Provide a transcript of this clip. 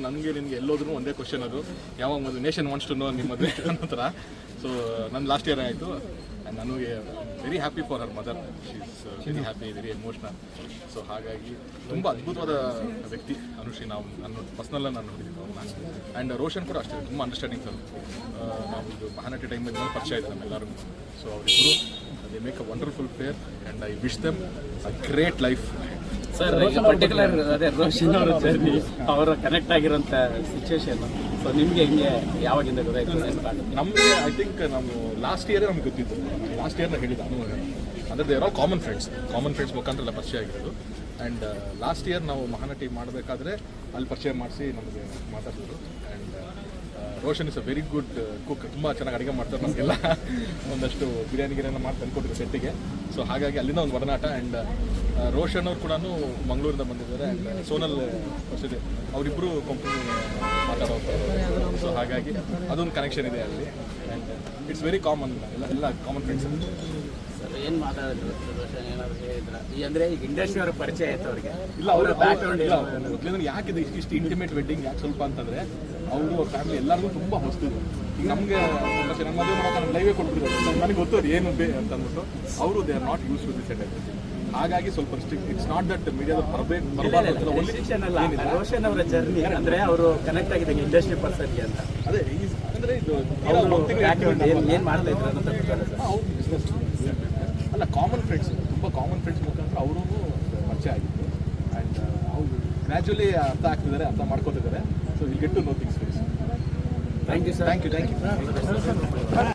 ನನಗೆ ನಿಮಗೆ ಎಲ್ಲೋದ್ರೂ ಒಂದೇ ಕ್ವಶನ್ ಅದು, ಯಾವಾಗ ಮದುವೆ, ನೇಷನ್ ವಾಂಟ್ಸ್ ಟು ನೋ ನಿಮ್ಮ ಮದುವೆ ಅನ್ನೋ ಥರ. ಸೊ ನನ್ನ ಲಾಸ್ಟ್ ಇಯರ್ ಆಯಿತು. ಆ್ಯಂಡ್ ನನಗೆ very happy for her mother. She is very happy, very emotional. So ಹಾಗಾಗಿ ತುಂಬ ಅದ್ಭುತವಾದ ವ್ಯಕ್ತಿ ಅನುಶ್ರೀ. ನಾನು ಪರ್ಸ್ನಲ್ಲ ನಾನು ನೋಡಿದ್ದೀನಿ ಅವ್ರನ್ನ. ಆ್ಯಂಡ್ ರೋಷನ್ ಕೂಡ ಅಷ್ಟೇ, ತುಂಬ ಅಂಡರ್ಸ್ಟ್ಯಾಂಡಿಂಗ್ ಸರ್. ನಾವು ಇದು ಮಹಾನಟಿ ಟೈಮಲ್ಲಿ ಪರಿಚಯ ಇದೆ ನಮ್ಮೆಲ್ಲರಿಗೂ. ಸೊ ಅವರಿಬ್ಬರು they make a wonderful pair and I wish them a great life. Sir particular ಅದೇ ರೋಷನ್ ಅವರ ಜರ್ನಿ, ಅವರು ಕನೆಕ್ಟ್ ಆಗಿರೋಂಥ ಸಿಚುವೇಶನ್, ಸೊ ನಿಮಗೆ ಹೆಂಗೆ ಯಾವಾಗಿಂದ ಗೊತ್ತಾಯ್ತು? ನಮಗೆ ಐ ಥಿಂಕ್ ನಾವು ಲಾಸ್ಟ್ ಇಯರೇ ನಮ್ಗೆ ಗೊತ್ತಿತ್ತು. ಲಾಸ್ಟ್ ಇಯರ್ನ ಹೇಳಿದ ಅಂದರೆ ದೇರ್ ಆಲ್ ಕಾಮನ್ ಫ್ರೆಂಡ್ಸ್ ಮುಖಾಂತರ ಎಲ್ಲ ಪರಿಚಯ ಆಗಿರೋದು. ಆ್ಯಂಡ್ ಲಾಸ್ಟ್ ಇಯರ್ ನಾವು ಮಹಾನಟಿ ಮಾಡಬೇಕಾದ್ರೆ ಅಲ್ಲಿ ಪರಿಚಯ ಮಾಡಿಸಿ ನಮಗೆ ಮಾತಾಡಿದ್ರು. And Roshan is a very good cook, ತುಂಬ ಚೆನ್ನಾಗಿ ಅಡುಗೆ ಮಾಡ್ತಾರೆ. ನಮಗೆಲ್ಲ ಒಂದಷ್ಟು ಬಿರಿಯಾನಿಗೆಲ್ಲ ಮಾಡಿ ತಂದುಕೊಟ್ಟಿದ್ರು ಸೆಟ್ಟಿಗೆ. ಸೊ ಹಾಗಾಗಿ ಅಲ್ಲಿಂದ ಒಂದು ಒಡನಾಟ. ಆ್ಯಂಡ್ ರೋಷನ್ ಅವ್ರು ಕೂಡ ಮಂಗಳೂರಿಂದ ಬಂದಿದ್ದಾರೆ. ಆ್ಯಂಡ್ ಸೋನಲ್ ಹೊಸದೆ ಅವರಿಬ್ಬರು ಕಂಪ್ನಿ ಮಾತಾಡೋದು. ಸೊ ಹಾಗಾಗಿ ಅದೊಂದು ಕನೆಕ್ಷನ್ ಇದೆ ಅಲ್ಲಿ. ಆ್ಯಂಡ್ ಇಟ್ಸ್ ವೆರಿ ಕಾಮನ್, ಎಲ್ಲ ಕಾಮನ್ ಫ್ರೆಂಡ್ಸ್. ಸರ್ ಏನು ಮಾತಾಡಿದ್ರು ರೋಷನ್, ಏನಾದ್ರು ಹೇಳಿದ್ರ? ಅಂದರೆ ಈಗ ಇಂಡಸ್ಟ್ರಿ ಅವ್ರ ಪರಿಚಯ ಆಯ್ತು ಅವ್ರಿಗೆ? ಇಲ್ಲ, ಅವರ ಬ್ಯಾಕ್ಗ್ರೌಂಡ್ ಇಲ್ಲ. ಮೊದಲಿಂದ ಯಾಕಿದೆ ಇಷ್ಟು ಇಂಟಿಮೇಟ್ ವೆಡ್ಡಿಂಗ್ ಯಾಕೆ ಸ್ವಲ್ಪ ಅಂತಂದರೆ, ಅವರು ಅವ್ರ ಫ್ಯಾಮಿಲಿ ಎಲ್ಲರಿಗೂ ತುಂಬ ಹೊಸ್ತಿದ್ರು. ಈಗ ನಮಗೆ ನಮ್ಮ ಮದುವೆ ಮಾಡೋಕೆ ನಮ್ಮ ಲೈವೇ ಕೊಟ್ಬಿಟ್ಟಿದ್ದಾರೆ. ನನಗೆ ಗೊತ್ತೋದು ಏನು ಬೇ ಅಂತ ಅಂದ್ಬಿಟ್ಟು ಅವರು they are not used to this yet. ಹಾಗಾಗಿ ಸ್ವಲ್ಪ ಇಟ್ಸ್ ನಾಟ್ ದಟ್ ಮೀಡಿಯಾದ ರೋಷನ್ ಅವರ ಜರ್ನಿ ಅಂದರೆ ಅವರು ಕನೆಕ್ಟ್ ಆಗಿದ್ದಾಗ ಇಂಡಸ್ಟ್ರಿ ಪರ್ಸನ್ಗೆ ಅಂತ. ಅದೇ ಅಂದರೆ ಇದು ಏನು ಮಾಡ್ತಾ ಇದ್ರು ಅಂತ ಅವ್ರು ಬಿಸ್ನೆಸ್ ಅಲ್ಲ, ಕಾಮನ್ ಫ್ರೆಂಡ್ಸ್, ತುಂಬ ಕಾಮನ್ ಫ್ರೆಂಡ್ಸ್ ಮುಖಾಂತರ ಅವರೂ ಪರಿಚಯ ಆಗಿತ್ತು. ಆ್ಯಂಡ್ ಅವರು ಗ್ರ್ಯಾಜುವಲಿ ಅರ್ಥ ಆಗ್ತಿದ್ದಾರೆ, ಅರ್ಥ ಮಾಡ್ಕೊತಿದ್ದಾರೆ. So will get to know things. Thank you sir. Thank you.